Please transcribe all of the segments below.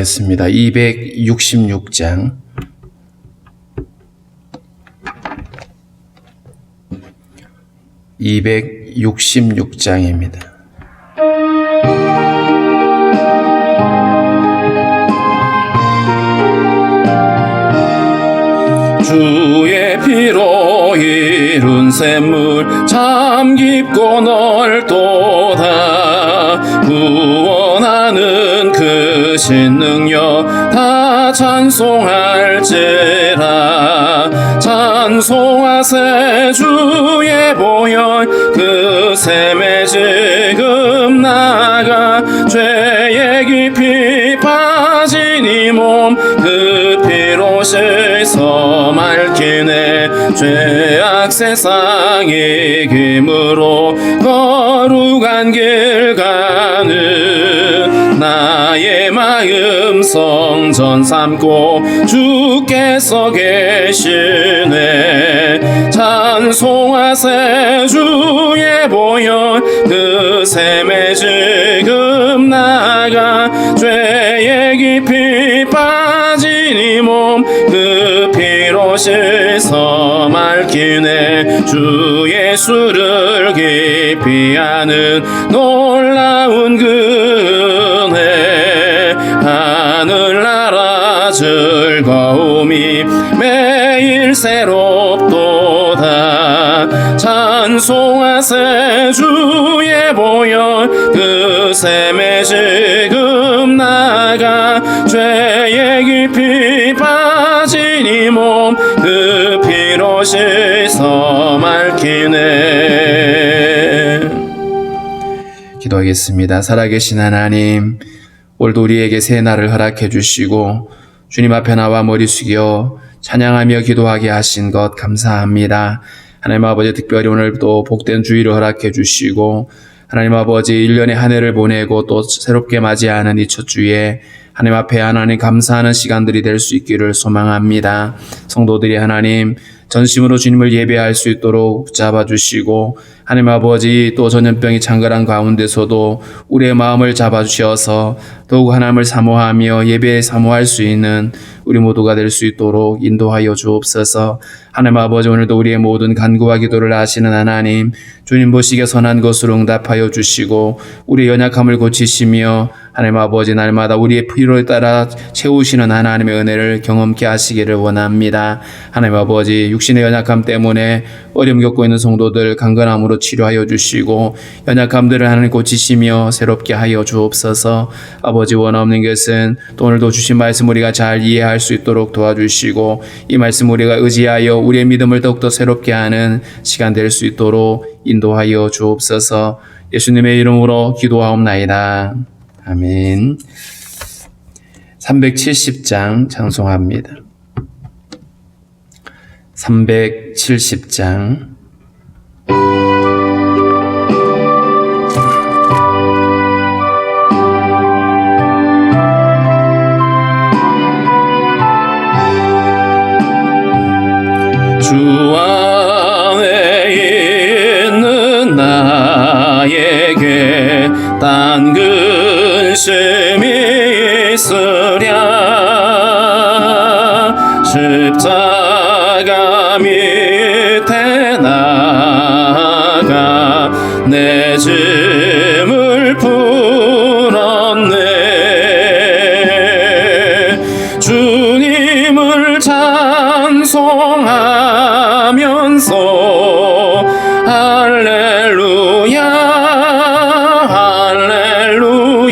기도하겠습니다. 266장. 266장입니다. 주의 피로 이룬 샘물 참 깊고 넓도다. 구원하는 그 신능력 다 찬송할지라. 찬송하세 주의 보혈 그 샘에 지금 나가. 죄에 깊이 빠진 이 몸 그 피로 씻어 맑히네. 죄악 세상 이김으로 거룩한 길 가는 나의 마음 성전 삼고 주께서 계시네. 찬송하세 주의 보혈 그 샘에 지금 나가. 죄에 깊이 빠진 이 몸 그 피로 씻어 맑히네. 주 예수를 깊이 아는 놀라운 그 은혜. 하늘나라 즐거움이 매일 새롭도다. 찬송하세 주의 보혈 그 샘에 지금 나가. 죄에 깊이 빠진 이 몸 그 피로 씻어 맑히네. 기도하겠습니다. 살아계신 하나님, 오늘도 우리에게 새 날을 허락해 주시고 주님 앞에 나와 머리 숙여 찬양하며 기도하게 하신 것 감사합니다. 하나님 아버지, 특별히 오늘 또 복된 주일을 허락해 주시고 하나님 아버지 1년의 한 해를 보내고 또 새롭게 맞이하는 이 첫 주에 하나님 앞에 하나님 감사하는 시간들이 될 수 있기를 소망합니다. 성도들이 하나님 전심으로 주님을 예배할 수 있도록 잡아주시고 하나님 아버지 또 전염병이 창궐한 가운데서도 우리의 마음을 잡아주셔서 더욱 하나님을 사모하며 예배에 사모할 수 있는 우리 모두가 될 수 있도록 인도하여 주옵소서. 하나님 아버지, 오늘도 우리의 모든 간구와 기도를 아시는 하나님, 주님 보시기에 선한 것으로 응답하여 주시고 우리의 연약함을 고치시며 하나님 아버지 날마다 우리의 필요에 따라 채우시는 하나님의 은혜를 경험케 하시기를 원합니다. 하나님 아버지, 육신의 연약함 때문에 어려움 겪고 있는 성도들 강건함으로 치료하여 주시고 연약함들을 하나님 고치시며 새롭게 하여 주옵소서. 아버지, 원없는 것은 또 오늘도 주신 말씀 우리가 잘 이해할 수 있도록 도와주시고 이 말씀 우리가 의지하여 우리의 믿음을 더욱더 새롭게 하는 시간 될 수 있도록 인도하여 주옵소서. 예수님의 이름으로 기도하옵나이다. 아멘. 370장 찬송합니다. 370장. 주 안에 있는 나에게 딴 근심이 있으랴. 십자가 밑에 나가 내 짐을 풀었네. 주님을 찬송하면서 할렐루야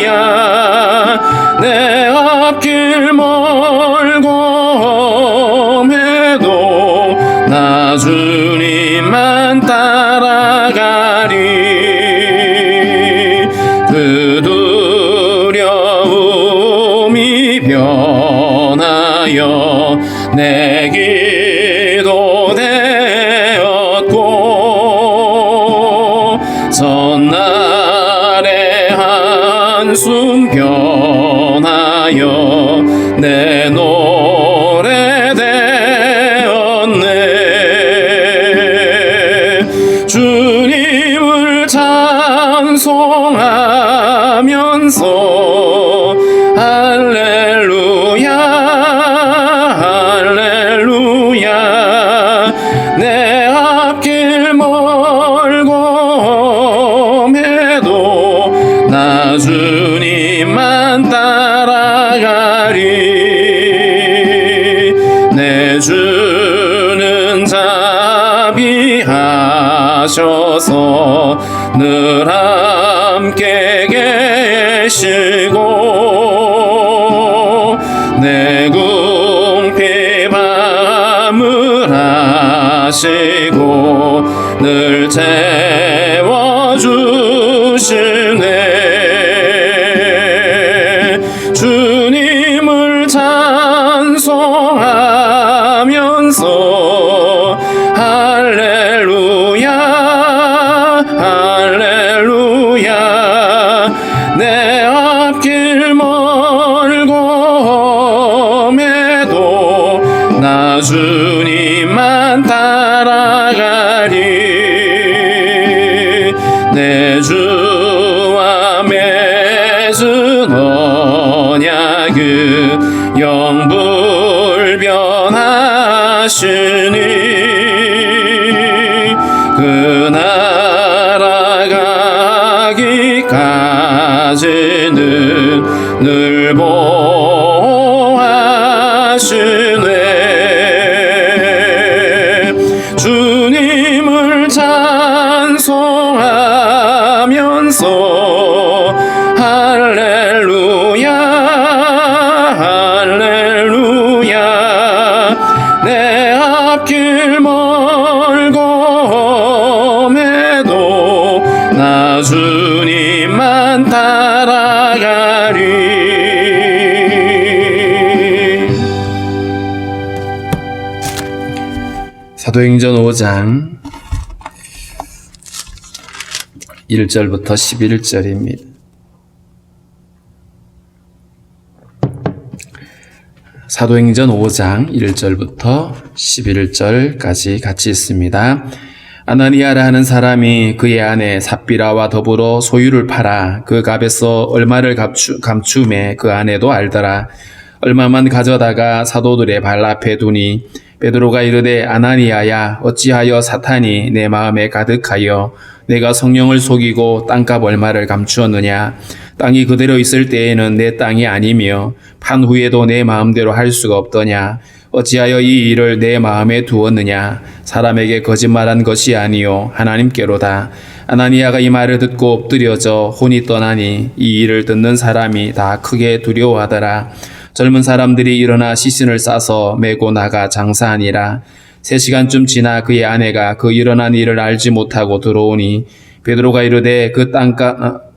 할렐루야. 내 앞길 멀고 험해도 나 주님만 따라가리. 그 두려움이 변하여 내 기도 되었고 전날의 한숨 변하여 내 노래 되었네. 하셔서 늘 함께 계시고 내 궁핍 밤을 하시고 늘 채워주시네. 주님을 찬송하면서 할렐루야 할렐루야 내 앞길 멀고 매도 나 주님만 따라가리. 내 주와 맺은 언약은 영불변하시니 그 나라 가기까지는 늘 보호하시네. 주님을 찬송하면서 할렐루야 할렐루야 내 앞길 멀고 매도 나 주님만 따라가리. 사도행전 5장 1절부터 11절입니다. 사도행전 5장 1절부터 11절까지 같이 있습니다. 아나니아라 하는 사람이 그의 아내 삽비라와 더불어 소유를 팔아 그 값에서 얼마를 감춤에 그 아내도 알더라. 얼마만 가져다가 사도들의 발 앞에 두니 베드로가 이르되 아나니아야 어찌하여 사탄이 내 마음에 가득하여 내가 성령을 속이고 땅값 얼마를 감추었느냐. 땅이 그대로 있을 때에는 내 땅이 아니며 판 후에도 내 마음대로 할 수가 없더냐. 어찌하여 이 일을 내 마음에 두었느냐. 사람에게 거짓말한 것이 아니요 하나님께로다. 아나니아가 이 말을 듣고 엎드려져 혼이 떠나니 이 일을 듣는 사람이 다 크게 두려워하더라. 젊은 사람들이 일어나 시신을 싸서 메고 나가 장사하니라. 3시간쯤 지나 그의 아내가 그 일어난 일을 알지 못하고 들어오니 베드로가 이르되 그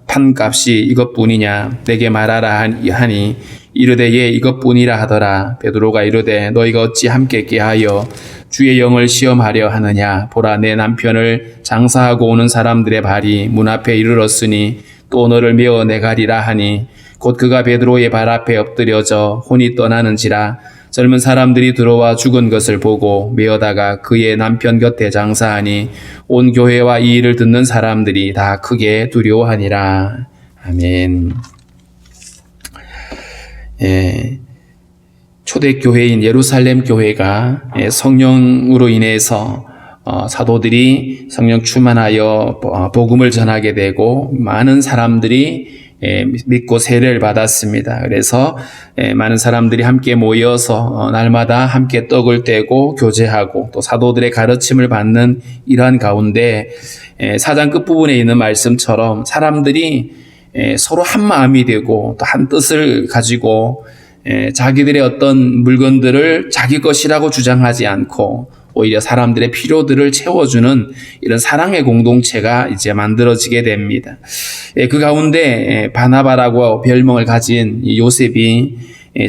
판값이 이것뿐이냐 내게 말하라 하니 이르되 예 이것뿐이라 하더라. 베드로가 이르되 너희가 어찌 함께 깨하여 주의 영을 시험하려 하느냐. 보라 내 남편을 장사하고 오는 사람들의 발이 문 앞에 이르렀으니 또 너를 메어 내가리라 하니 곧 그가 베드로의 발 앞에 엎드려져 혼이 떠나는지라. 젊은 사람들이 들어와 죽은 것을 보고 메어다가 그의 남편 곁에 장사하니 온 교회와 이 일을 듣는 사람들이 다 크게 두려워하니라. 아멘. 초대교회인 예루살렘 교회가 성령으로 인해서 사도들이 성령 충만하여 복음을 전하게 되고 많은 사람들이 믿고 세례를 받았습니다. 그래서 많은 사람들이 함께 모여서 날마다 함께 떡을 떼고 교제하고 또 사도들의 가르침을 받는 이러한 가운데 4장 끝부분에 있는 말씀처럼 사람들이 서로 한 마음이 되고 또 한 뜻을 가지고 자기들의 어떤 물건들을 자기 것이라고 주장하지 않고 오히려 사람들의 필요들을 채워주는 이런 사랑의 공동체가 이제 만들어지게 됩니다. 그 가운데 바나바라고 별명을 가진 요셉이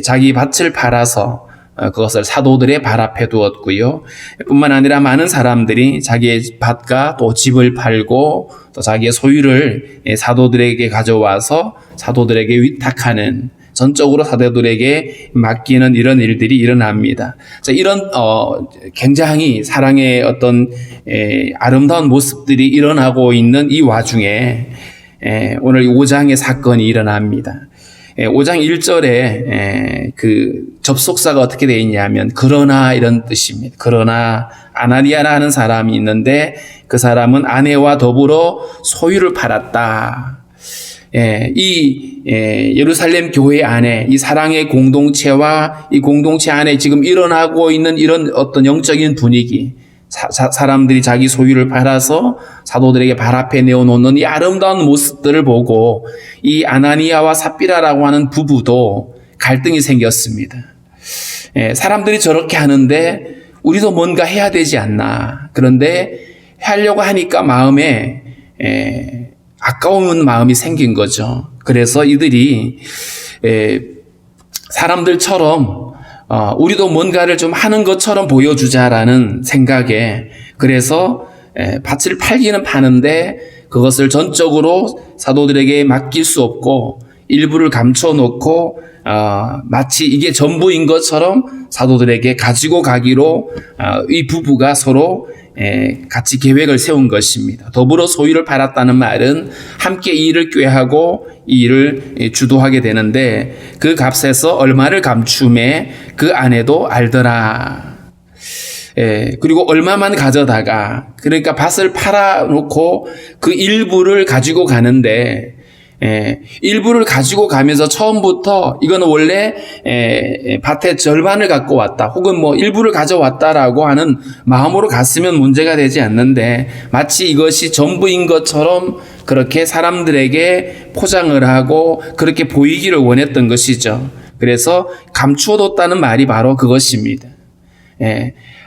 자기 밭을 팔아서 그것을 사도들의 발 앞에 두었고요. 뿐만 아니라 많은 사람들이 자기의 밭과 또 집을 팔고 또 자기의 소유를 사도들에게 가져와서 사도들에게 위탁하는 전적으로 사도들에게 맡기는 이런 일들이 일어납니다. 자, 이런 굉장히 사랑의 어떤 아름다운 모습들이 일어나고 있는 이 와중에 오늘 5장의 사건이 일어납니다. 5장 1절에 그 접속사가 어떻게 되어 있냐면 그러나 이런 뜻입니다. 그러나 아나니아라는 사람이 있는데 그 사람은 아내와 더불어 소유를 팔았다. 이 예루살렘 교회 안에 이 사랑의 공동체와 이 공동체 안에 지금 일어나고 있는 이런 어떤 영적인 분위기, 사람들이 자기 소유를 팔아서 사도들에게 발 앞에 내어놓는 이 아름다운 모습들을 보고 이 아나니아와 삽비라라고 하는 부부도 갈등이 생겼습니다. 사람들이 저렇게 하는데 우리도 뭔가 해야 되지 않나. 그런데 하려고 하니까 마음에 아까운 마음이 생긴 거죠. 그래서 이들이 사람들처럼 우리도 뭔가를 좀 하는 것처럼 보여주자라는 생각에, 그래서 밭을 팔기는 파는데 그것을 전적으로 사도들에게 맡길 수 없고 일부를 감춰놓고 마치 이게 전부인 것처럼 사도들에게 가지고 가기로 이 부부가 서로 같이 계획을 세운 것입니다. 더불어 소유를 팔았다는 말은 함께 이 일을 꾀하고 이 일을 주도하게 되는데, 그 값에서 얼마를 감춤에 그 아내도 알더라. 그리고 얼마만 가져다가, 그러니까 밭을 팔아놓고 그 일부를 가지고 가는데, 일부를 가지고 가면서 처음부터 이거는 원래 밭의 절반을 갖고 왔다, 혹은 뭐 일부를 가져왔다라고 하는 마음으로 갔으면 문제가 되지 않는데, 마치 이것이 전부인 것처럼 그렇게 사람들에게 포장을 하고 그렇게 보이기를 원했던 것이죠. 그래서 감추어뒀다는 말이 바로 그것입니다.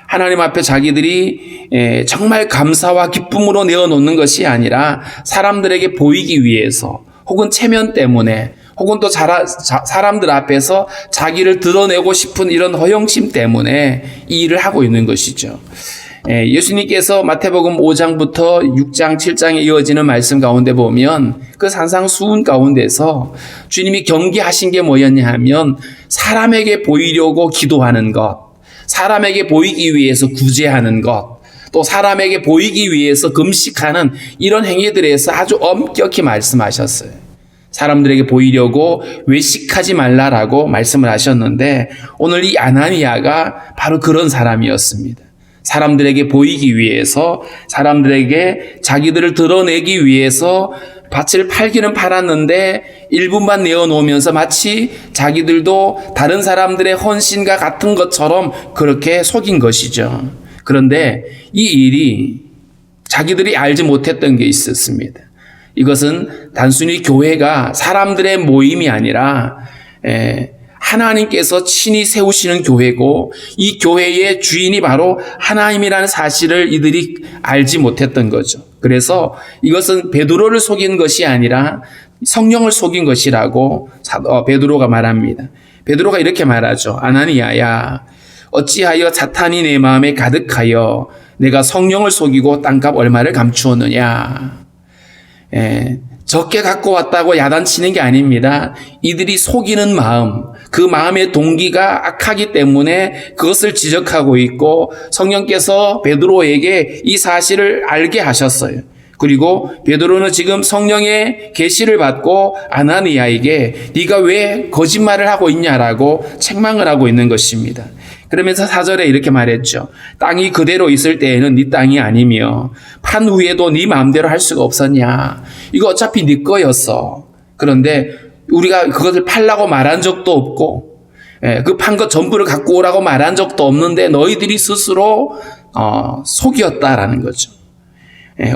하나님 앞에 자기들이 정말 감사와 기쁨으로 내어놓는 것이 아니라 사람들에게 보이기 위해서, 혹은 체면 때문에, 혹은 또 사람들 앞에서 자기를 드러내고 싶은 이런 허영심 때문에 이 일을 하고 있는 것이죠. 예수님께서 마태복음 5장부터 6장, 7장에 이어지는 말씀 가운데 보면 그 산상수훈 가운데서 주님이 경계하신 게 뭐였냐 하면, 사람에게 보이려고 기도하는 것, 사람에게 보이기 위해서 구제하는 것, 또 사람에게 보이기 위해서 금식하는 이런 행위들에 대해서 아주 엄격히 말씀하셨어요. 사람들에게 보이려고 외식하지 말라라고 말씀을 하셨는데, 오늘 이 아나니아가 바로 그런 사람이었습니다. 사람들에게 보이기 위해서, 사람들에게 자기들을 드러내기 위해서 밭을 팔기는 팔았는데 일부만 내어놓으면서 마치 자기들도 다른 사람들의 헌신과 같은 것처럼 그렇게 속인 것이죠. 그런데 이 일이 자기들이 알지 못했던 게 있었습니다. 이것은 단순히 교회가 사람들의 모임이 아니라 하나님께서 친히 세우시는 교회고, 이 교회의 주인이 바로 하나님이라는 사실을 이들이 알지 못했던 거죠. 그래서 이것은 베드로를 속인 것이 아니라 성령을 속인 것이라고 베드로가 말합니다. 베드로가 이렇게 말하죠. 아나니아야, 어찌하여 사탄이 내 마음에 가득하여 내가 성령을 속이고 땅값 얼마를 감추었느냐. 적게 갖고 왔다고 야단치는 게 아닙니다. 이들이 속이는 마음, 그 마음의 동기가 악하기 때문에 그것을 지적하고 있고, 성령께서 베드로에게 이 사실을 알게 하셨어요. 그리고 베드로는 지금 성령의 계시를 받고 아나니아에게 네가 왜 거짓말을 하고 있냐라고 책망을 하고 있는 것입니다. 그러면서 4절에 이렇게 말했죠. 땅이 그대로 있을 때에는 네 땅이 아니며 판 후에도 네 마음대로 할 수가 없었냐. 이거 어차피 네 거였어. 그런데 우리가 그것을 팔라고 말한 적도 없고, 그 판 것 전부를 갖고 오라고 말한 적도 없는데 너희들이 스스로 속였다라는 거죠.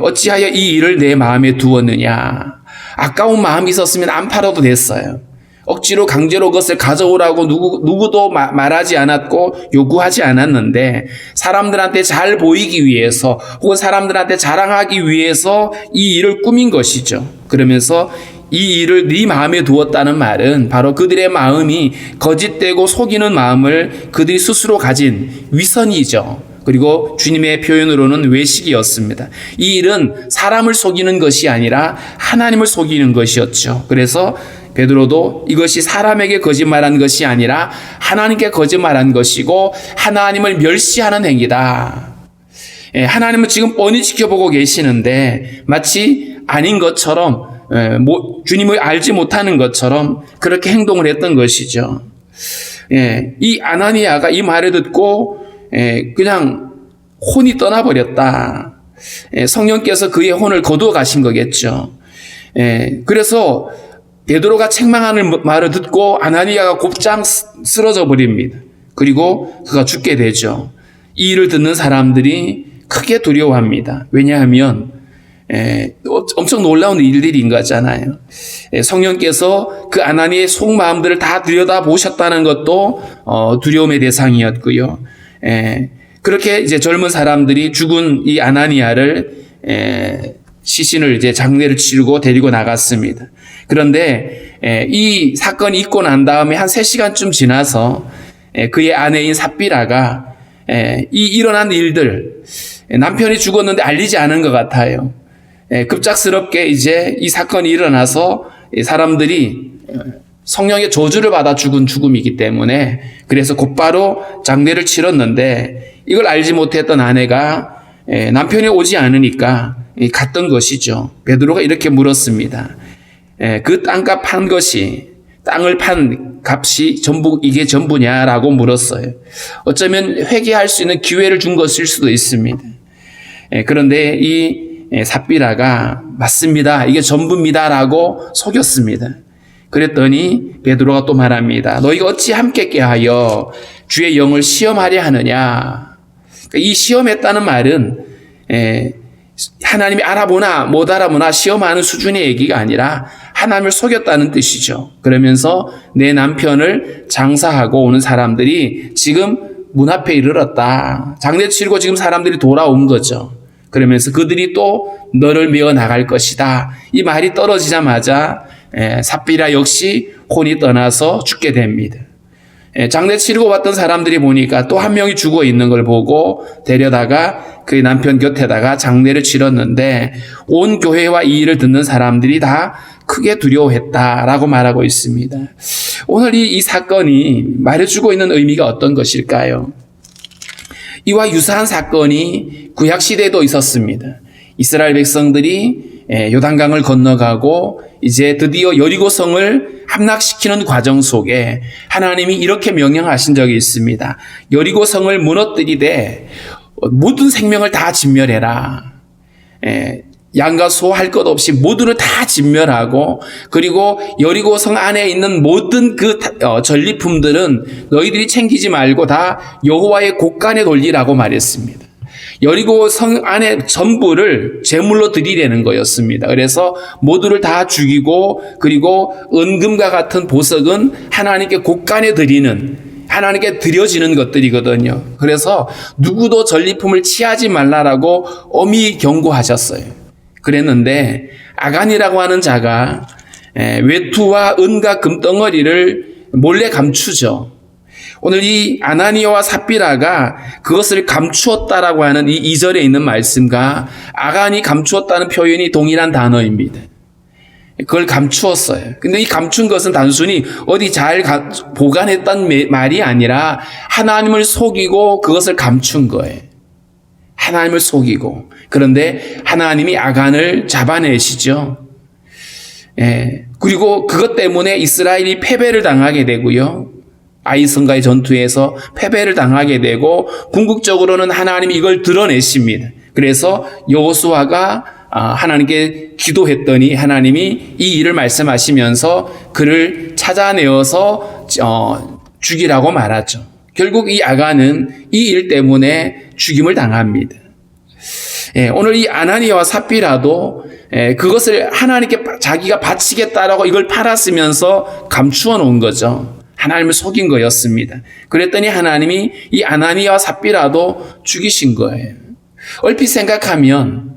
어찌하여 이 일을 내 마음에 두었느냐. 아까운 마음이 있었으면 안 팔아도 됐어요. 억지로 강제로 그것을 가져오라고 누구도 말하지 않았고 요구하지 않았는데, 사람들한테 잘 보이기 위해서 혹은 사람들한테 자랑하기 위해서 이 일을 꾸민 것이죠. 그러면서 이 일을 네 마음에 두었다는 말은 바로 그들의 마음이 거짓되고 속이는 마음을 그들이 스스로 가진 위선이죠. 그리고 주님의 표현으로는 외식이었습니다. 이 일은 사람을 속이는 것이 아니라 하나님을 속이는 것이었죠. 그래서 베드로도 이것이 사람에게 거짓말한 것이 아니라 하나님께 거짓말한 것이고 하나님을 멸시하는 행위다. 하나님은 지금 뻔히 지켜보고 계시는데 마치 아닌 것처럼, 주님을 알지 못하는 것처럼 그렇게 행동을 했던 것이죠. 이 아나니아가 이 말을 듣고 그냥 혼이 떠나버렸다. 성령께서 그의 혼을 거두어 가신 거겠죠. 그래서 베드로가 책망하는 말을 듣고 아나니아가 곱장 쓰러져 버립니다. 그리고 그가 죽게 되죠. 이 일을 듣는 사람들이 크게 두려워합니다. 왜냐하면 엄청 놀라운 일들인 거잖아요. 성령께서 그 아나니의 속마음들을 다 들여다보셨다는 것도 두려움의 대상이었고요. 그렇게 이제 젊은 사람들이 죽은 이 아나니아를 시신을 이제 장례를 치르고 데리고 나갔습니다. 그런데 이 사건이 있고 난 다음에 한 3시간쯤 지나서 그의 아내인 삽비라가 이 일어난 일들, 남편이 죽었는데 알리지 않은 것 같아요. 급작스럽게 이제 이 사건이 일어나서 사람들이 성령의 저주를 받아 죽은 죽음이기 때문에 그래서 곧바로 장례를 치렀는데 이걸 알지 못했던 아내가 남편이 오지 않으니까 갔던 것이죠. 베드로가 이렇게 물었습니다. 그 땅값 판 것이, 땅을 판 값이 이게 전부냐라고 물었어요. 어쩌면 회개할 수 있는 기회를 준 것일 수도 있습니다. 그런데 이 삽비라가 맞습니다, 이게 전부입니다라고 속였습니다. 그랬더니 베드로가 또 말합니다. 너희가 어찌 함께 꾀하여 주의 영을 시험하려 하느냐. 이 시험했다는 말은 하나님이 알아보나 못 알아보나 시험하는 수준의 얘기가 아니라 하나님을 속였다는 뜻이죠. 그러면서 내 남편을 장사하고 오는 사람들이 지금 문 앞에 이르렀다. 장례 치르고 지금 사람들이 돌아온 거죠. 그러면서 그들이 또 너를 메어 나갈 것이다. 이 말이 떨어지자마자 삽비라 역시 혼이 떠나서 죽게 됩니다. 장례 치르고 왔던 사람들이 보니까 또 한 명이 죽어 있는 걸 보고 데려다가 그의 남편 곁에다가 장례를 치렀는데 온 교회와 이 일을 듣는 사람들이 다 크게 두려워했다라고 말하고 있습니다. 오늘 이 사건이 말해주고 있는 의미가 어떤 것일까요? 이와 유사한 사건이 구약시대에도 있었습니다. 이스라엘 백성들이 요단강을 건너가고 이제 드디어 여리고성을 함락시키는 과정 속에 하나님이 이렇게 명령하신 적이 있습니다. 여리고성을 무너뜨리되 모든 생명을 다 진멸해라. 양과 소 할 것 없이 모두를 다 진멸하고 그리고 여리고성 안에 있는 모든 그 전리품들은 너희들이 챙기지 말고 다 여호와의 곳간에 돌리라고 말했습니다. 여리고성 안에 전부를 제물로 드리려는 거였습니다. 그래서 모두를 다 죽이고 그리고 은금과 같은 보석은 하나님께 곳간에 드리는, 하나님께 드려지는 것들이거든요. 그래서 누구도 전리품을 취하지 말라라고 엄히 경고하셨어요. 그랬는데 아간이라고 하는 자가 외투와 은과 금덩어리를 몰래 감추죠. 오늘 이 아나니아와 삽비라가 그것을 감추었다라고 하는 이 2절에 있는 말씀과 아간이 감추었다는 표현이 동일한 단어입니다. 그걸 감추었어요. 근데 이 감춘 것은 단순히 어디 잘 보관했던 말이 아니라 하나님을 속이고 그것을 감춘 거예요. 하나님을 속이고. 그런데 하나님이 아간을 잡아내시죠. 그리고 그것 때문에 이스라엘이 패배를 당하게 되고요. 아이성과의 전투에서 패배를 당하게 되고 궁극적으로는 하나님이 이걸 드러내십니다. 그래서 여호수아가 하나님께 기도했더니 하나님이 이 일을 말씀하시면서 그를 찾아내어서 죽이라고 말하죠. 결국 이 아간은 이 일 때문에 죽임을 당합니다. 오늘 이 아나니아와 삽비라도 그것을 하나님께 자기가 바치겠다라고 이걸 팔았으면서 감추어 놓은 거죠. 하나님을 속인 거였습니다. 그랬더니 하나님이 이 아나니아와 삽비라도 죽이신 거예요. 얼핏 생각하면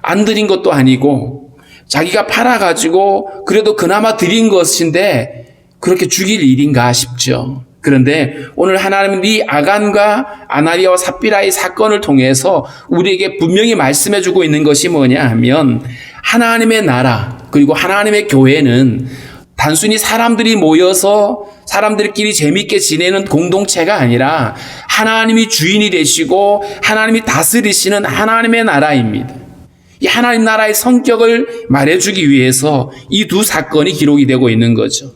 안 드린 것도 아니고 자기가 팔아가지고 그래도 그나마 드린 것인데 그렇게 죽일 일인가 싶죠. 그런데 오늘 하나님은 이 아간과 아나니아와 삽비라의 사건을 통해서 우리에게 분명히 말씀해주고 있는 것이 뭐냐 하면 하나님의 나라 그리고 하나님의 교회는 단순히 사람들이 모여서 사람들끼리 재밌게 지내는 공동체가 아니라 하나님이 주인이 되시고 하나님이 다스리시는 하나님의 나라입니다. 이 하나님 나라의 성격을 말해주기 위해서 이 두 사건이 기록이 되고 있는 거죠.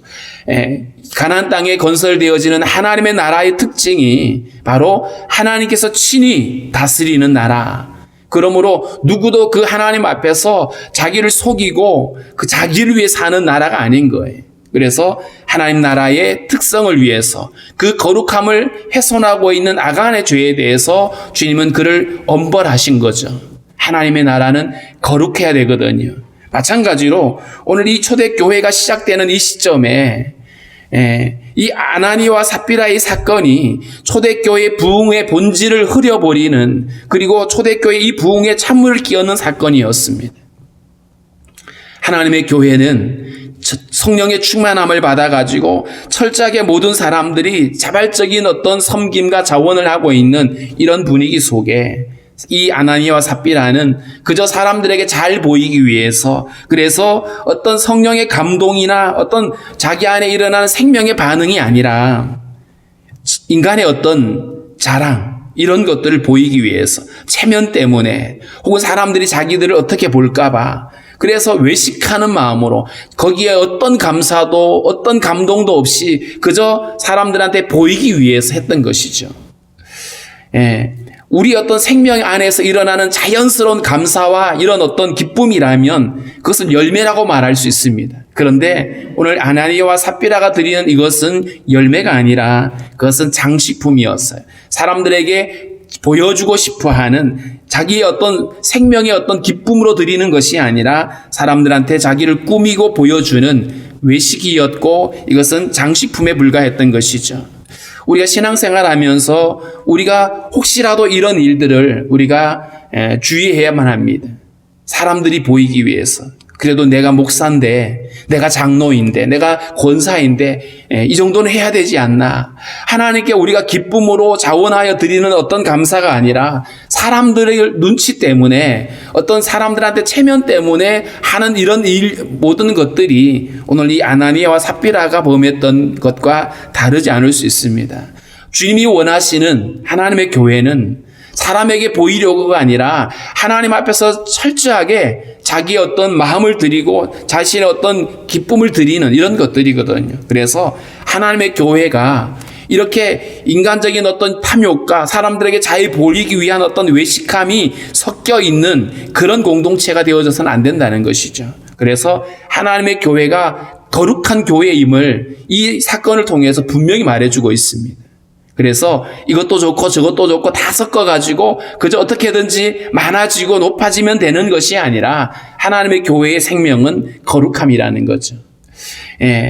가나안 땅에 건설되어지는 하나님의 나라의 특징이 바로 하나님께서 친히 다스리는 나라. 그러므로 누구도 그 하나님 앞에서 자기를 속이고 그 자기를 위해 사는 나라가 아닌 거예요. 그래서 하나님 나라의 특성을 위해서 그 거룩함을 훼손하고 있는 아간의 죄에 대해서 주님은 그를 엄벌하신 거죠. 하나님의 나라는 거룩해야 되거든요. 마찬가지로 오늘 이 초대교회가 시작되는 이 시점에 이 아나니와 삽비라의 사건이 초대교회의 부흥의 본질을 흐려버리는, 그리고 초대교회 이 부흥에 찬물을 끼얹는 사건이었습니다. 하나님의 교회는 성령의 충만함을 받아가지고 철저하게 모든 사람들이 자발적인 어떤 섬김과 자원을 하고 있는 이런 분위기 속에 이 아나니와 삽비라는 그저 사람들에게 잘 보이기 위해서, 그래서 어떤 성령의 감동이나 어떤 자기 안에 일어나는 생명의 반응이 아니라 인간의 어떤 자랑, 이런 것들을 보이기 위해서, 체면 때문에, 혹은 사람들이 자기들을 어떻게 볼까봐, 그래서 외식하는 마음으로 거기에 어떤 감사도 어떤 감동도 없이 그저 사람들한테 보이기 위해서 했던 것이죠. 우리 어떤 생명 안에서 일어나는 자연스러운 감사와 이런 어떤 기쁨이라면 그것은 열매라고 말할 수 있습니다. 그런데 오늘 아나니와 삽비라가 드리는 이것은 열매가 아니라 그것은 장식품이었어요. 사람들에게 보여주고 싶어 하는 자기의 어떤 생명의 어떤 기쁨으로 드리는 것이 아니라 사람들한테 자기를 꾸미고 보여주는 외식이었고, 이것은 장식품에 불과했던 것이죠. 우리가 신앙생활 하면서 우리가 혹시라도 이런 일들을 우리가 주의해야만 합니다. 사람들이 보이기 위해서. 그래도 내가 목사인데, 내가 장로인데, 내가 권사인데 이 정도는 해야 되지 않나. 하나님께 우리가 기쁨으로 자원하여 드리는 어떤 감사가 아니라 사람들의 눈치 때문에, 어떤 사람들한테 체면 때문에 하는 이런 모든 것들이 오늘 이 아나니아와 삽비라가 범했던 것과 다르지 않을 수 있습니다. 주님이 원하시는 하나님의 교회는 사람에게 보이려고가 아니라 하나님 앞에서 철저하게 자기의 어떤 마음을 드리고 자신의 어떤 기쁨을 드리는 이런 것들이거든요. 그래서 하나님의 교회가 이렇게 인간적인 어떤 탐욕과 사람들에게 잘 보이기 위한 어떤 외식함이 섞여 있는 그런 공동체가 되어져서는 안 된다는 것이죠. 그래서 하나님의 교회가 거룩한 교회임을 이 사건을 통해서 분명히 말해주고 있습니다. 그래서 이것도 좋고 저것도 좋고 다 섞어가지고 그저 어떻게든지 많아지고 높아지면 되는 것이 아니라 하나님의 교회의 생명은 거룩함이라는 거죠.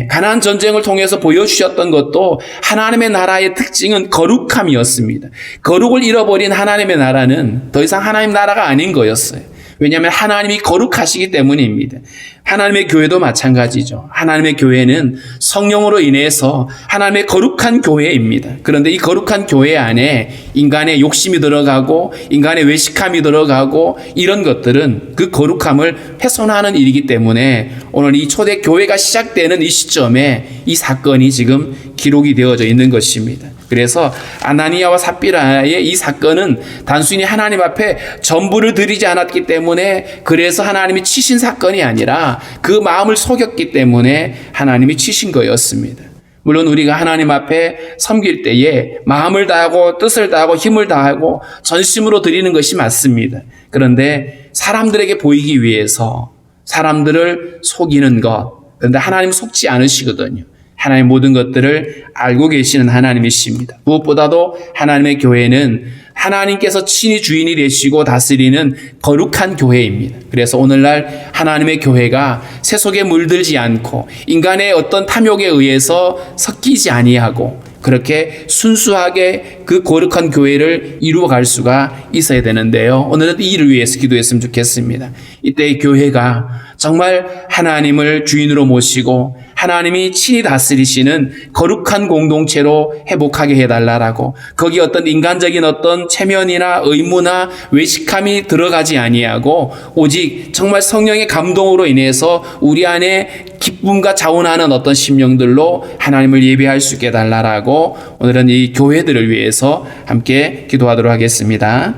가나안 전쟁을 통해서 보여주셨던 것도 하나님의 나라의 특징은 거룩함이었습니다. 거룩을 잃어버린 하나님의 나라는 더 이상 하나님 나라가 아닌 거였어요. 왜냐하면 하나님이 거룩하시기 때문입니다. 하나님의 교회도 마찬가지죠. 하나님의 교회는 성령으로 인해서 하나님의 거룩한 교회입니다. 그런데 이 거룩한 교회 안에 인간의 욕심이 들어가고 인간의 외식함이 들어가고 이런 것들은 그 거룩함을 훼손하는 일이기 때문에 오늘 이 초대 교회가 시작되는 이 시점에 이 사건이 지금 기록이 되어져 있는 것입니다. 그래서 아나니아와 삽비라의 이 사건은 단순히 하나님 앞에 전부를 드리지 않았기 때문에 그래서 하나님이 치신 사건이 아니라 그 마음을 속였기 때문에 하나님이 치신 거였습니다. 물론 우리가 하나님 앞에 섬길 때에 마음을 다하고 뜻을 다하고 힘을 다하고 전심으로 드리는 것이 맞습니다. 그런데 사람들에게 보이기 위해서 사람들을 속이는 것, 그런데 하나님 속지 않으시거든요. 하나님 모든 것들을 알고 계시는 하나님이십니다. 무엇보다도 하나님의 교회는 하나님께서 친히 주인이 되시고 다스리는 거룩한 교회입니다. 그래서 오늘날 하나님의 교회가 세속에 물들지 않고 인간의 어떤 탐욕에 의해서 섞이지 아니하고 그렇게 순수하게 그 거룩한 교회를 이루어갈 수가 있어야 되는데요. 오늘은 이 일을 위해서 기도했으면 좋겠습니다. 이때 교회가 정말 하나님을 주인으로 모시고 하나님이 친히 다스리시는 거룩한 공동체로 회복하게 해달라라고, 거기 어떤 인간적인 어떤 체면이나 의무나 외식함이 들어가지 아니하고 오직 정말 성령의 감동으로 인해서 우리 안에 기쁨과 자원하는 어떤 심령들로 하나님을 예배할 수 있게 해달라라고 오늘은 이 교회들을 위해서 함께 기도하도록 하겠습니다.